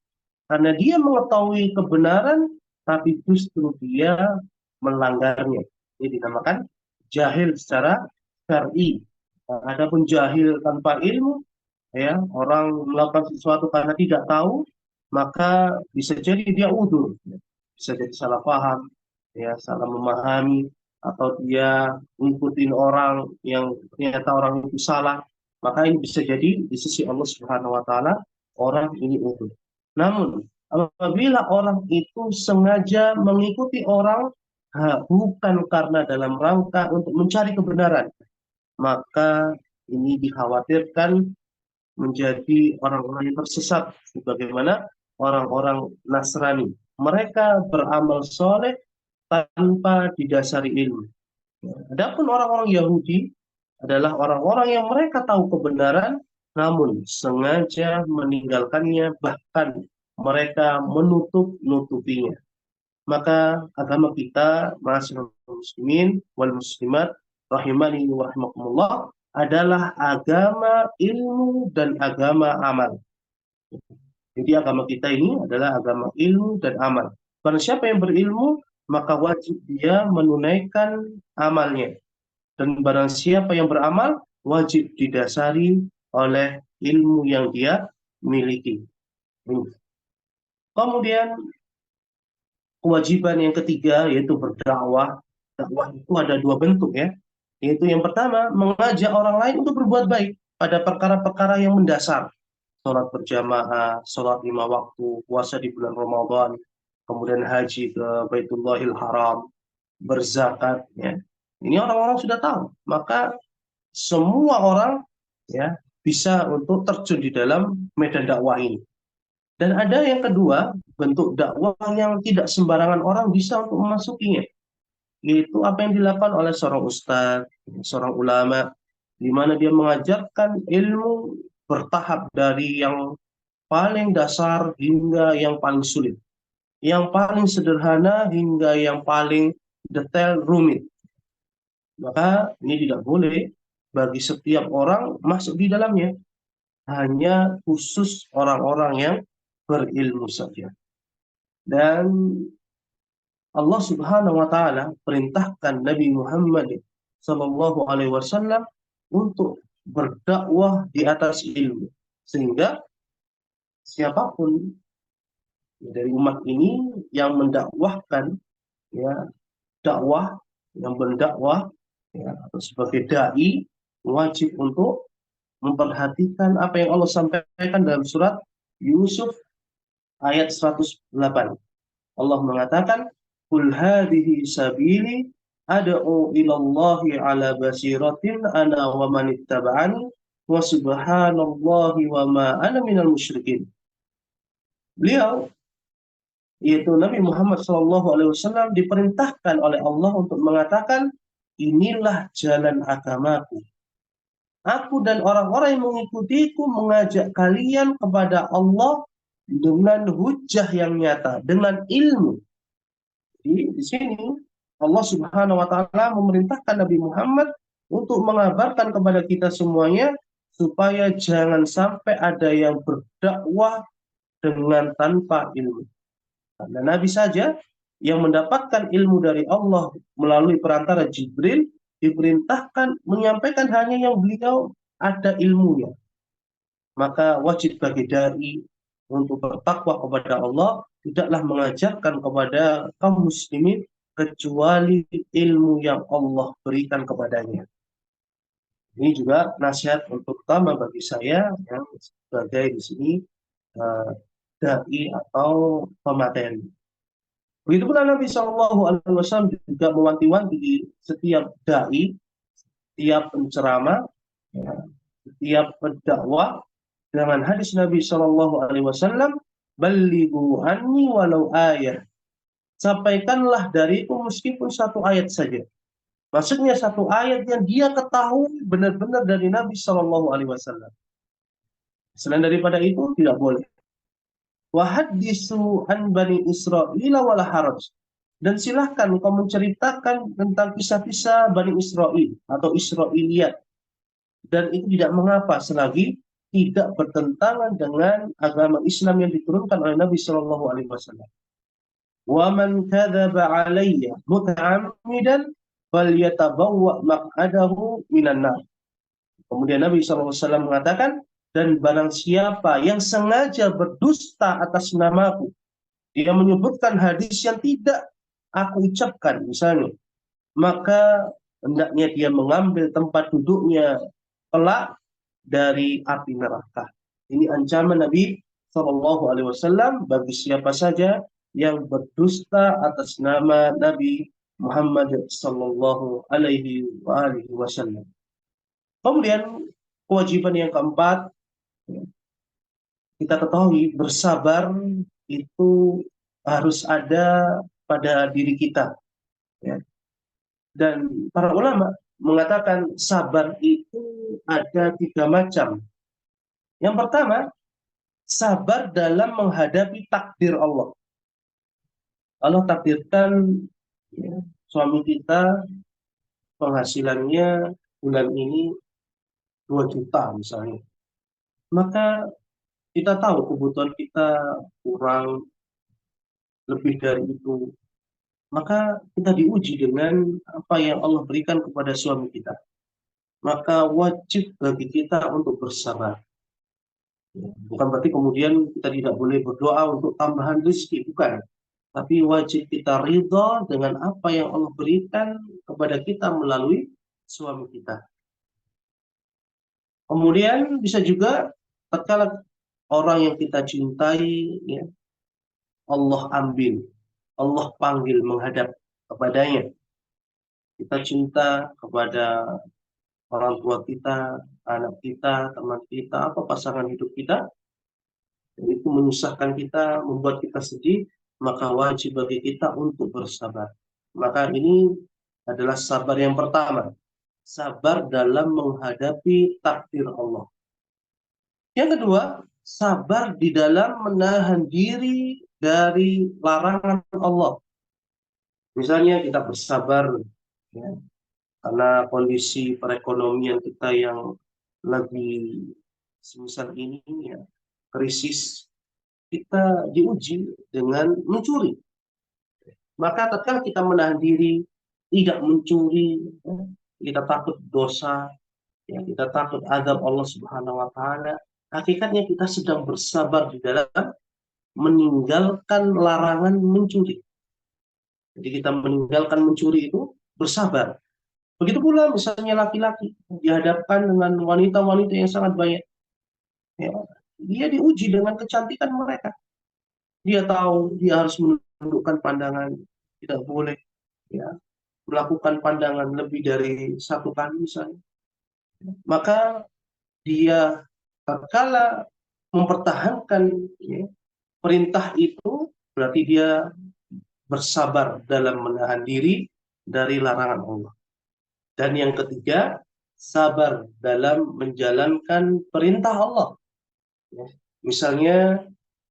Karena dia mengetahui kebenaran, tapi justru dia melanggarnya. Ini dinamakan jahil secara syar'i. Adapun jahil tanpa ilmu, ya, orang melakukan sesuatu karena tidak tahu, maka bisa jadi dia udzur, bisa jadi salah paham, ya, salah memahami, atau dia ngikutin orang yang ternyata orang itu salah, maka ini bisa jadi di sisi Allah Subhanahu wa taala orang ini udzur. Namun apabila orang itu sengaja mengikuti orang bukan karena dalam rangka untuk mencari kebenaran, maka ini dikhawatirkan menjadi orang-orang yang tersesat sebagaimana orang-orang Nasrani. Mereka beramal soleh tanpa didasari ilmu. Adapun orang-orang Yahudi adalah orang-orang yang mereka tahu kebenaran namun sengaja meninggalkannya, bahkan mereka menutup-nutupinya. Maka agama kita, ma'asyiral muslimin wal muslimat rahimani wa rahimakumullah, adalah agama ilmu dan agama amal. Jadi agama kita ini adalah agama ilmu dan amal. Karena siapa yang berilmu, maka wajib dia menunaikan amalnya. Dan barang siapa yang beramal, wajib didasari oleh ilmu yang dia miliki. Kemudian kewajiban yang ketiga yaitu berdakwah. Dakwah itu ada dua bentuk, ya. Yaitu yang pertama, mengajak orang lain untuk berbuat baik pada perkara-perkara yang mendasar. Sholat berjamaah, sholat 5 waktu, puasa di bulan Ramadan, kemudian haji ke Baitullahil Haram, berzakat, ya. Ini orang-orang sudah tahu. Maka semua orang, ya, bisa untuk terjun di dalam medan dakwah ini. Dan ada yang kedua, bentuk dakwah yang tidak sembarangan orang bisa untuk memasukinya. yaitu apa yang dilakukan oleh seorang ustadz, seorang ulama, di mana dia mengajarkan ilmu bertahap dari yang paling dasar hingga yang paling sulit, yang paling sederhana hingga yang paling detail rumit. Maka ini tidak boleh bagi setiap orang masuk di dalamnya, hanya khusus orang-orang yang berilmu saja. Dan Allah Subhanahu wa taala perintahkan Nabi Muhammad sallallahu alaihi wasallam untuk berdakwah di atas ilmu. Sehingga siapapun dari umat ini yang mendakwahkan, ya, dakwah, yang berdakwah, ya, atau sebagai dai, wajib untuk memperhatikan apa yang Allah sampaikan dalam surat Yusuf ayat 108. Allah mengatakan, "Qul hadhihi sabili ad'u ila Allahi ala basiratin ana wa man ittaba'ani wa subhanallahi wa ma ana minal musyrikin." Beliau, yaitu Nabi Muhammad SAW, diperintahkan oleh Allah untuk mengatakan, inilah jalan agamaku. Aku dan orang-orang yang mengikutiku mengajak kalian kepada Allah dengan hujjah yang nyata, dengan ilmu. Di sini Allah Subhanahu wa taala memerintahkan Nabi Muhammad untuk mengabarkan kepada kita semuanya supaya jangan sampai ada yang berdakwah dengan tanpa ilmu. Karena Nabi saja yang mendapatkan ilmu dari Allah melalui perantara Jibril diperintahkan menyampaikan hanya yang beliau ada ilmunya. Maka wajib bagi dai untuk bertakwa kepada Allah, tidaklah mengajarkan kepada kaum muslimin kecuali ilmu yang Allah berikan kepadanya. Ini juga nasihat untuk utama bagi saya yang sebagai di sini dai atau pemateri. Begitu pula Nabi SAW juga mewanti-wanti setiap dai, setiap penceramah, ya, setiap pendakwah dengan hadis Nabi SAW, "Ballighu anni walau ayat." Sampaikanlah dariku meskipun satu ayat saja. Maksudnya satu ayat yang dia ketahui benar-benar dari Nabi SAW. Selain daripada itu tidak boleh. Wahaddisu an bani Israil wala haraj. Dan silahkan kau menceritakan tentang kisah-kisah Bani Israel atau Israiliyat. Dan itu tidak mengapa selagi tidak bertentangan dengan agama Islam yang diturunkan oleh Nabi Shallallahu Alaihi Wasallam. Wa man kadzaba alayya muta'ammidan falyatabawwa maq'adahu minan nar. Kemudian Nabi Shallallahu Alaihi Wasallam mengatakan, dan barang siapa yang sengaja berdusta atas namaku, dia menyebutkan hadis yang tidak aku ucapkan misalnya, maka hendaknya dia mengambil tempat duduknya kelak dari api neraka. Ini ancaman Nabi Shallallahu Alaihi Wasallam bagi siapa saja yang berdusta atas nama Nabi Muhammad Shallallahu Alaihi Wasallam. Kemudian kewajiban yang keempat, kita ketahui bersabar itu harus ada pada diri kita, ya. Dan para ulama mengatakan sabar itu ada 3 macam. Yang pertama, sabar dalam menghadapi takdir Allah. Allah takdirkan, ya, suami kita penghasilannya bulan ini 2 juta misalnya. Maka kita tahu kebutuhan kita kurang lebih dari itu. Maka kita diuji dengan apa yang Allah berikan kepada suami kita. Maka wajib bagi kita untuk bersabar. Bukan berarti kemudian kita tidak boleh berdoa untuk tambahan rezeki, bukan. Tapi wajib kita ridha dengan apa yang Allah berikan kepada kita melalui suami kita. Kemudian bisa juga tatkala orang yang kita cintai, ya, Allah ambil, Allah panggil menghadap kepadanya. Kita cinta kepada orang tua kita, anak kita, teman kita, atau pasangan hidup kita, dan itu menyusahkan kita, membuat kita sedih, maka wajib bagi kita untuk bersabar. Maka ini adalah sabar yang pertama. Sabar dalam menghadapi takdir Allah. Yang kedua, sabar di dalam menahan diri dari larangan Allah. Misalnya kita bersabar ya, karena kondisi perekonomian kita yang lagi semisal ini ya, krisis, kita diuji dengan mencuri. Maka tatkala kita menahan diri, tidak mencuri, ya, kita takut dosa, ya, kita takut azab Allah Subhanahu wa taala. Hakikatnya kita sedang bersabar di dalam meninggalkan larangan mencuri. Jadi kita meninggalkan mencuri itu bersabar. Begitu pula misalnya laki-laki dihadapkan dengan wanita-wanita yang sangat banyak. Ya, dia diuji dengan kecantikan mereka. Dia tahu dia harus menundukkan pandangan, tidak boleh ya melakukan pandangan lebih dari satu kali misalnya. Maka dia tatkala mempertahankan ya, perintah itu berarti dia bersabar dalam menahan diri dari larangan Allah. Dan yang ketiga, sabar dalam menjalankan perintah Allah. Ya. Misalnya,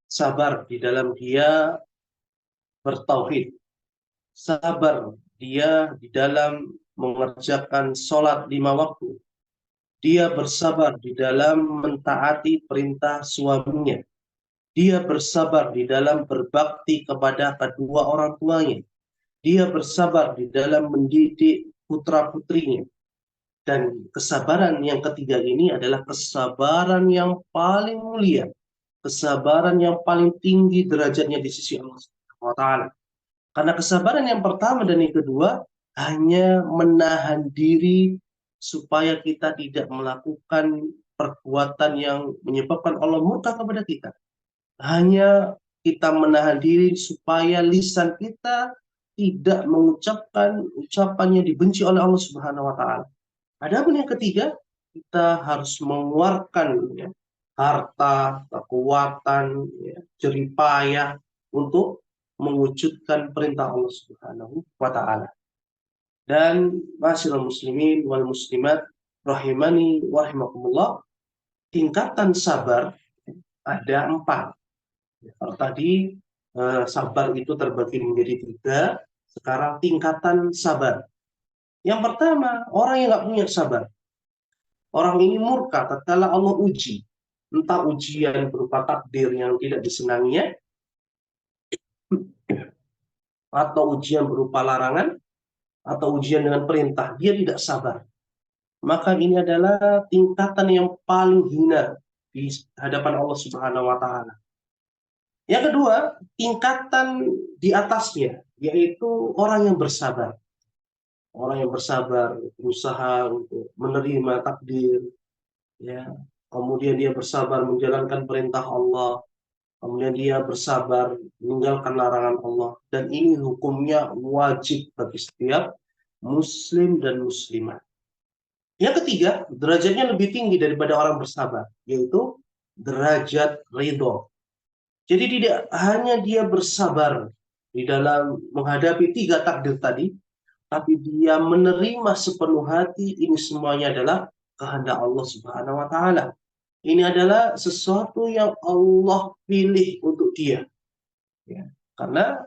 sabar di dalam dia bertauhid. Sabar dia di dalam mengerjakan sholat 5 waktu. Dia bersabar di dalam mentaati perintah suaminya. Dia bersabar di dalam berbakti kepada kedua orang tuanya. Dia bersabar di dalam mendidik putra-putrinya. Dan kesabaran yang ketiga ini adalah kesabaran yang paling mulia. Kesabaran yang paling tinggi derajatnya di sisi Allah Subhanahu wa taala. Karena kesabaran yang pertama dan yang kedua hanya menahan diri supaya kita tidak melakukan perbuatan yang menyebabkan Allah murka kepada kita. Hanya kita menahan diri supaya lisan kita tidak mengucapkan ucapan yang dibenci oleh Allah Subhanahu wa taala. Adapun yang ketiga, kita harus mengeluarkan ya, harta, kekuatan, ya, jerih payah untuk mewujudkan perintah Allah Subhanahu wa taala. Dan ma'asyiral muslimin wal muslimat rahimani wa rahimakumullah, tingkatan sabar ada 4. Kalau tadi sabar itu terbagi menjadi 3, sekarang tingkatan sabar. Yang pertama, orang yang nggak punya sabar. Orang ini murka tatkala Allah uji. Entah ujian berupa takdir yang tidak disenanginya, atau ujian berupa larangan, atau ujian dengan perintah. Dia tidak sabar. Maka ini adalah tingkatan yang paling hina di hadapan Allah Subhanahu wa taala. Yang kedua, tingkatan di atasnya, yaitu orang yang bersabar. Orang yang bersabar, berusaha untuk menerima takdir, ya. Kemudian dia bersabar menjalankan perintah Allah, kemudian dia bersabar meninggalkan larangan Allah, dan ini hukumnya wajib bagi setiap muslim dan muslimah. Yang ketiga, derajatnya lebih tinggi daripada orang bersabar, yaitu derajat ridho. Jadi tidak hanya dia bersabar di dalam menghadapi 3 takdir tadi, tapi dia menerima sepenuh hati ini semuanya adalah kehendak Allah Subhanahu wa taala. Ini adalah sesuatu yang Allah pilih untuk dia. Ya. Karena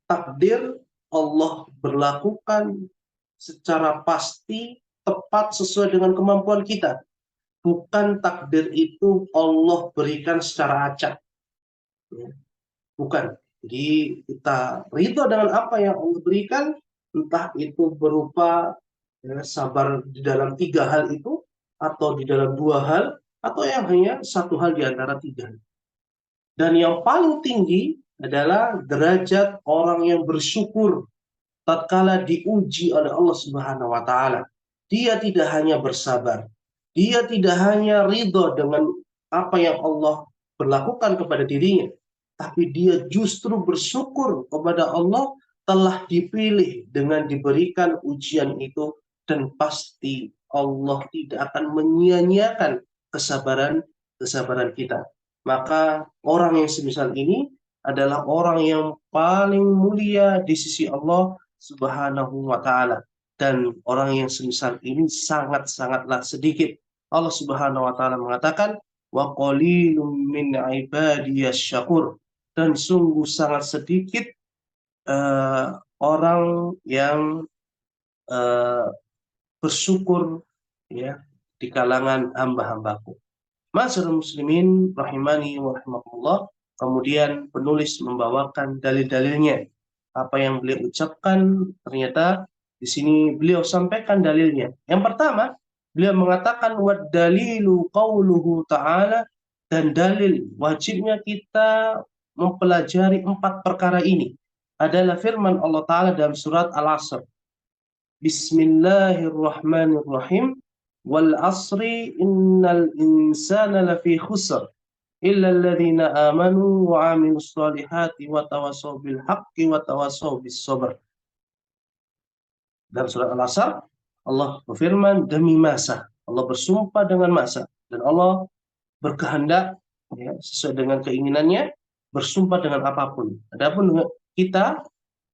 takdir Allah berlakukan secara pasti, tepat sesuai dengan kemampuan kita. Bukan takdir itu Allah berikan secara acak. Ya. Bukan. Jadi kita ridho dengan apa yang Allah berikan, entah itu berupa ya, sabar di dalam 3 hal itu, atau di dalam 2 hal, atau yang hanya 1 hal di antara 3. Dan yang paling tinggi adalah derajat orang yang bersyukur tatkala diuji oleh Allah Subhanahu wa taala. Dia tidak hanya bersabar, dia tidak hanya ridho dengan apa yang Allah berlakukan kepada dirinya, tapi dia justru bersyukur kepada Allah telah dipilih dengan diberikan ujian itu, dan pasti Allah tidak akan menyia-nyiakan kesabaran kita. Maka orang yang semisal ini adalah orang yang paling mulia di sisi Allah Subhanahu wa ta'ala. Dan orang yang semisal ini sangat-sangatlah sedikit. Allah Subhanahu wa ta'ala mengatakan, wa qalilum min ibadiyas syakur. Dan sungguh sangat sedikit orang yang bersyukur ya di kalangan hamba-hambaku. Ma'asyiral muslimin rahimani wa rahimakumullah. Kemudian penulis membawakan dalil-dalilnya. Apa yang beliau ucapkan ternyata di sini beliau sampaikan dalilnya. Yang pertama, beliau mengatakan wad dalilu qauluhu ta'ala, dan dalil wajibnya kita mempelajari 4 perkara ini adalah firman Allah Ta'ala dalam surat Al-Asr. Bismillahirrahmanirrahim. Wal asri innal insana lafi khusr illa alladhina amanu wa amilus solihati wa tawassaw bil haqqi wa tawassaw bis sabr. Dalam surat Al-Asr, Allah berfirman demi masa. Allah bersumpah dengan masa, dan Allah berkehendak ya, sesuai dengan keinginannya, bersumpah dengan apapun. Adapun kita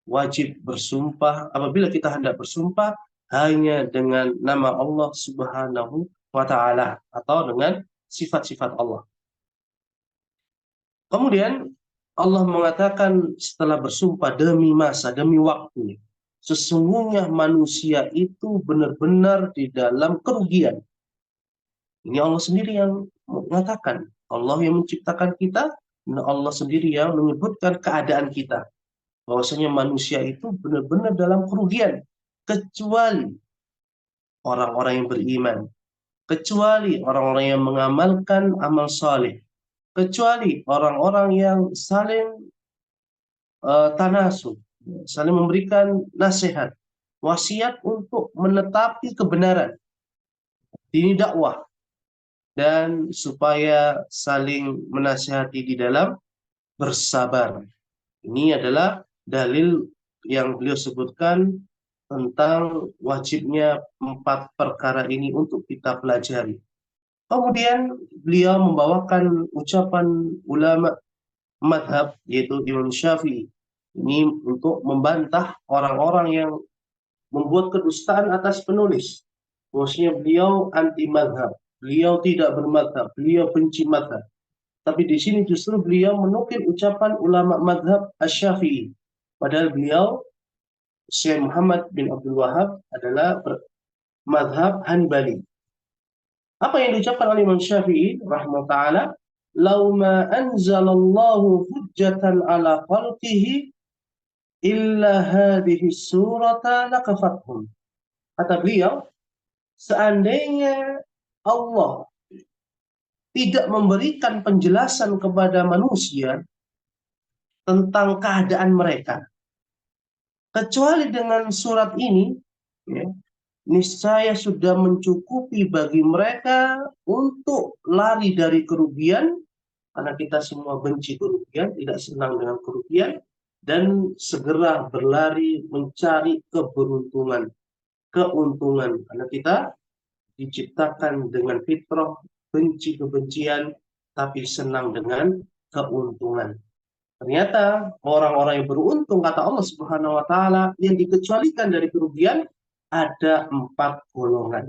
wajib bersumpah apabila kita hendak bersumpah hanya dengan nama Allah Subhanahu wa ta'ala atau dengan sifat-sifat Allah. Kemudian Allah mengatakan setelah bersumpah demi masa, demi waktu, sesungguhnya manusia itu benar-benar di dalam kerugian. Ini Allah sendiri yang mengatakan, Allah yang menciptakan kita, dan Allah sendiri yang menyebutkan keadaan kita. Bahwasanya manusia itu benar-benar dalam kerugian, kecuali orang-orang yang beriman, kecuali orang-orang yang mengamalkan amal saleh, kecuali orang-orang yang saling tanasub, saling memberikan nasihat, wasiat untuk menetapi kebenaran, ini dakwah, dan supaya saling menasihati di dalam bersabar. Ini adalah dalil yang beliau sebutkan tentang wajibnya 4 perkara ini untuk kita pelajari. Kemudian beliau membawakan ucapan ulama madhab, yaitu Imam Syafi'i. Ini untuk membantah orang-orang yang membuat kedustaan atas penulis. Maksudnya beliau anti madhab, beliau tidak bermadhab, beliau benci madhab. Tapi di sini justru beliau menukil ucapan ulama madhab Asy-Syafi'i. Padahal beliau, Syekh Muhammad bin Abdul Wahab, adalah madhab Hanbali. Apa yang diucapkan oleh Imam Syafi'i rahimahullah ta'ala, "Lau ma anzalallahu hujjatan ala khalqihi illa hadhihi surata lakafathum." Kata beliau, seandainya Allah tidak memberikan penjelasan kepada manusia tentang keadaan mereka, kecuali dengan surat ini, ya, niscaya sudah mencukupi bagi mereka untuk lari dari kerugian, karena kita semua benci kerugian, tidak senang dengan kerugian, dan segera berlari mencari keberuntungan, keuntungan, karena kita diciptakan dengan fitrah benci kebencian, tapi senang dengan keuntungan. Ternyata orang-orang yang beruntung, kata Allah Subhanahu wa ta'ala, yang dikecualikan dari kerugian ada 4 golongan.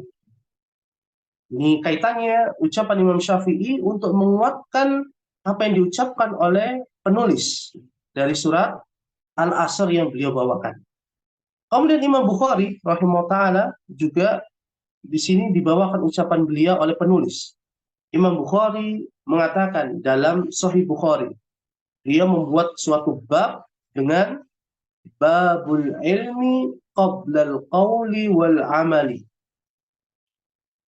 Ini kaitannya ucapan Imam Syafi'i untuk menguatkan apa yang diucapkan oleh penulis dari surat Al-Asr yang beliau bawakan. Kemudian Imam Bukhari rahimahullah ta'ala juga di sini dibawakan ucapan beliau oleh penulis. Imam Bukhari mengatakan dalam Sahih Bukhari, dia membuat suatu bab dengan babul ilmi qablal qawli wal amali.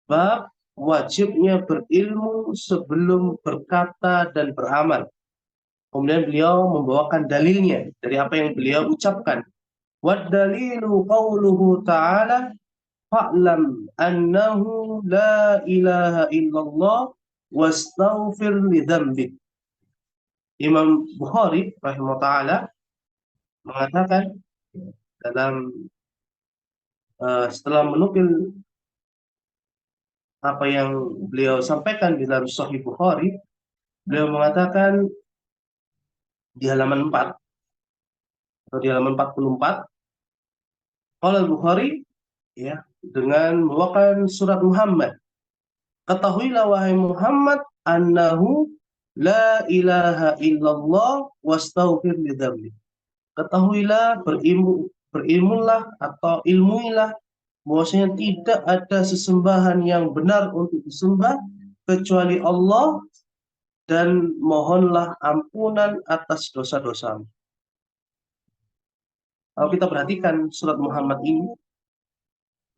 Bab wajibnya berilmu sebelum berkata dan beramal. Kemudian beliau membawakan dalilnya dari apa yang beliau ucapkan. Wad dalilu qawluhu ta'ala fa'lam annahu la ilaha illallah wastaghfir li dzambik. Imam Bukhari rahimahullah ta'ala mengatakan dalam setelah menukil apa yang beliau sampaikan di dalam Sahih Bukhari, beliau mengatakan di halaman 4 atau di halaman 44, Qala Al-Bukhari, ya, dengan membawakan surat Muhammad. Ketahuilah wahai Muhammad annahu la ilaha illallah wastaghfir li dzambi. Ketahuilah, berilmulah atau ilmuilah bahwasanya tidak ada sesembahan yang benar untuk disembah kecuali Allah, dan mohonlah ampunan atas dosa-dosamu. Kalau kita perhatikan surat Muhammad ini,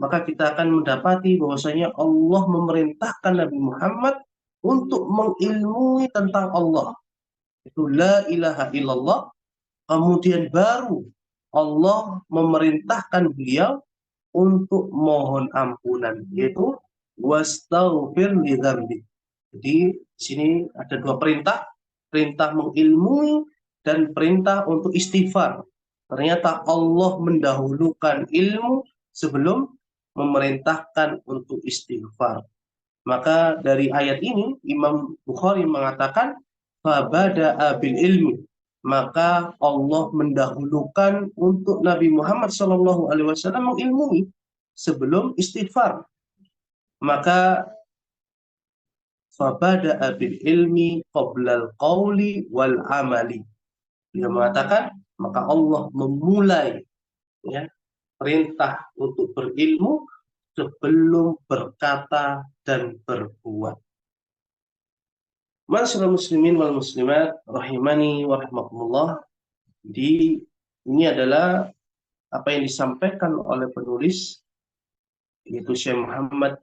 maka kita akan mendapati bahwasanya Allah memerintahkan Nabi Muhammad untuk mengilmui tentang Allah. Itu la ilaha illallah. Kemudian baru Allah memerintahkan beliau untuk mohon ampunan, yaitu wastaghfir li dzambi. Jadi sini ada dua perintah, perintah mengilmui dan perintah untuk istighfar. Ternyata Allah mendahulukan ilmu sebelum memerintahkan untuk istighfar. Maka dari ayat ini Imam Bukhari mengatakan fabada'a bil ilmi, maka Allah mendahulukan untuk Nabi Muhammad SAW mengilmui sebelum istighfar. Maka fabada'a bil ilmi qoblal qawli wal amali. Dia mengatakan maka Allah memulai, ya, perintah untuk berilmu sebelum berkata dan berbuat. Ma'asyiral muslimin wal muslimat rahimani wa rahmatullah. Jadi ini adalah apa yang disampaikan oleh penulis, yaitu Syekh Muhammad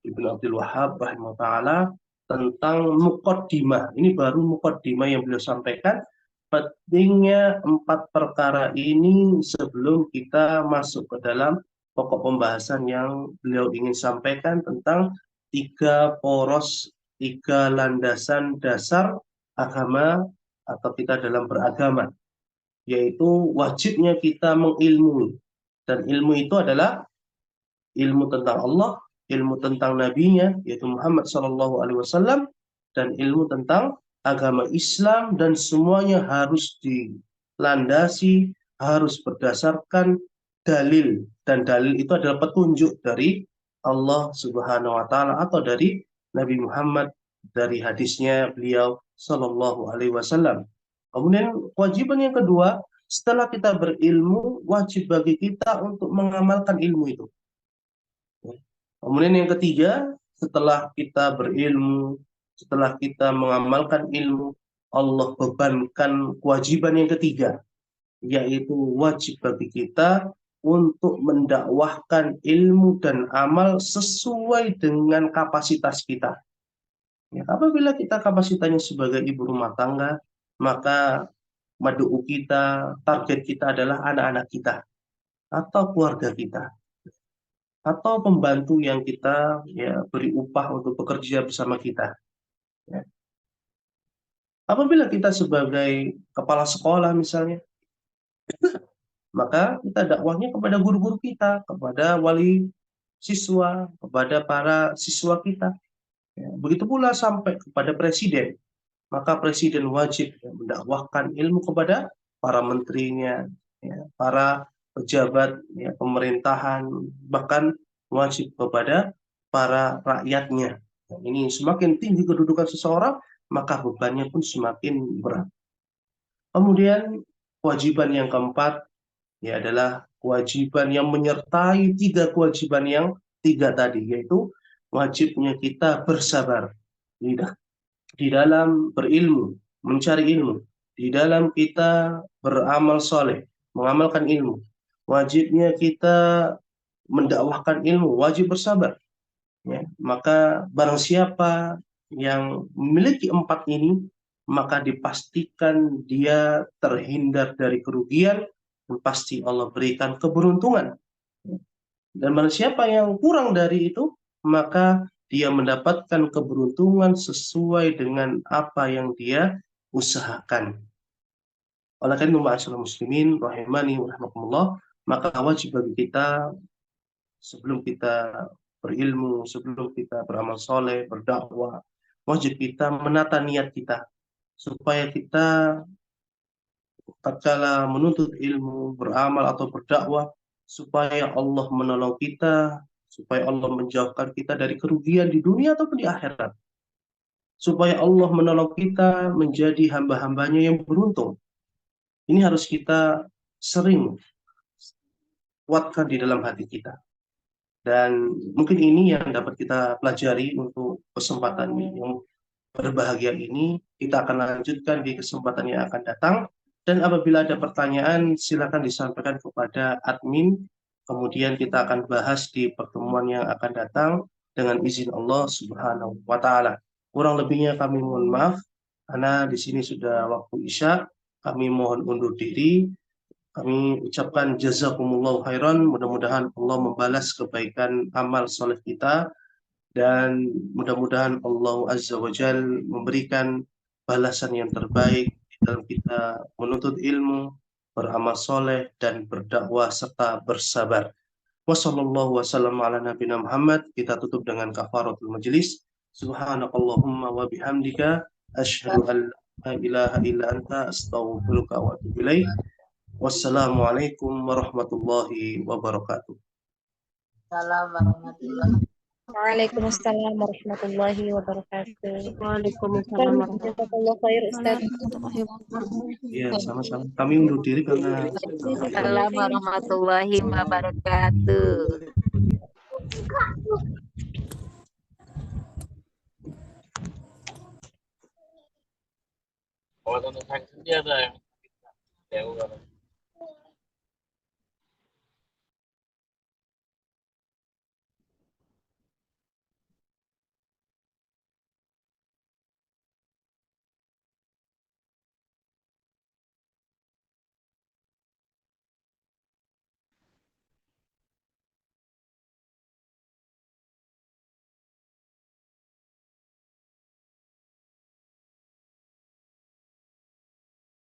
Ibn Abdul Wahhab rahimahullah tentang muqaddimah. Ini baru muqaddimah yang beliau sampaikan. Pentingnya 4 perkara ini sebelum kita masuk ke dalam pokok pembahasan yang beliau ingin sampaikan tentang 3 poros, 3 landasan dasar agama atau kita dalam beragama, yaitu wajibnya kita mengilmui. Dan ilmu itu adalah ilmu tentang Allah, ilmu tentang nabinya yaitu Muhammad SAW, dan ilmu tentang agama Islam, dan semuanya harus dilandasi, harus berdasarkan dalil, dan dalil itu adalah petunjuk dari Allah Subhanahu wa taala atau dari Nabi Muhammad, dari hadisnya beliau Sallallahu Alaihi Wasallam. Kemudian kewajiban yang kedua, setelah kita berilmu, wajib bagi kita untuk mengamalkan ilmu itu. Kemudian yang ketiga, setelah kita berilmu, setelah kita mengamalkan ilmu, Allah bebankan kewajiban yang ketiga, yaitu wajib bagi kita untuk mendakwahkan ilmu dan amal sesuai dengan kapasitas kita. Ya, apabila kita kapasitasnya sebagai ibu rumah tangga, maka mad'u kita, target kita adalah anak-anak kita atau keluarga kita, atau pembantu yang kita, ya, beri upah untuk bekerja bersama kita. Ya. Apabila kita sebagai kepala sekolah misalnya, maka kita dakwahnya kepada guru-guru kita, kepada wali siswa, kepada para siswa kita. Ya. Begitu pula sampai kepada presiden, maka presiden wajib, ya, mendakwahkan ilmu kepada para menterinya, ya, para pejabat, ya, pemerintahan, bahkan wajib kepada para rakyatnya. Nah, ini semakin tinggi kedudukan seseorang, maka bebannya pun semakin berat. Kemudian kewajiban yang keempat, ya, adalah kewajiban yang menyertai 3 kewajiban yang 3 tadi, yaitu wajibnya kita bersabar di dalam berilmu, mencari ilmu, di dalam kita beramal soleh, mengamalkan ilmu. Wajibnya kita mendakwahkan ilmu, wajib bersabar. Ya. Maka barang siapa yang memiliki 4 ini, maka dipastikan dia terhindar dari kerugian, dan pasti Allah berikan keberuntungan. Dan barang siapa yang kurang dari itu, maka dia mendapatkan keberuntungan sesuai dengan apa yang dia usahakan. Oleh karena itu, ma'asyiral muslimin rahimani wa rahmatullah, maka wajib bagi kita sebelum kita berilmu, sebelum kita beramal soleh, berdakwah, wajib kita menata niat kita supaya kita tatkala menuntut ilmu, beramal atau berdakwah, supaya Allah menolong kita, supaya Allah menjauhkan kita dari kerugian di dunia ataupun di akhirat, supaya Allah menolong kita menjadi hamba-hambanya yang beruntung. Ini harus kita sering kuatkan di dalam hati kita. Dan mungkin ini yang dapat kita pelajari untuk kesempatan yang berbahagia ini. Kita akan lanjutkan di kesempatan yang akan datang. Dan apabila ada pertanyaan, silakan disampaikan kepada admin. Kemudian kita akan bahas di pertemuan yang akan datang dengan izin Allah Subhanahu wa Ta'ala. Kurang lebihnya kami mohon maaf, karena di sini sudah waktu Isya. Kami mohon undur diri. Kami ucapkan jazakumullahu khairan. Mudah-mudahan Allah membalas kebaikan amal soleh kita, dan mudah-mudahan Allah Azza wa Jal memberikan balasan yang terbaik dalam kita menuntut ilmu, beramal soleh, dan berdakwah serta bersabar. Wassallallahu wasallam ala nabiyina Muhammad. Kita tutup dengan kafaratul majlis. Subhanakallahumma wa bihamdika asyhadu an la ilaha illa anta astaghfiruka wa atubu ilaik. Wassalamualaikum warahmatullahi wabarakatuh.
Salam warahmatullahi
Waalaikumsalam warahmatullahi wabarakatuh.
Waalaikumsalam
Jazakallah khair Ustaz.
warahmatullahi wabarakatuh.
Ya, sama-sama. Kami undur diri karena
Salam warahmatullahi wabarakatuh.
Kalau tentang dia ada yang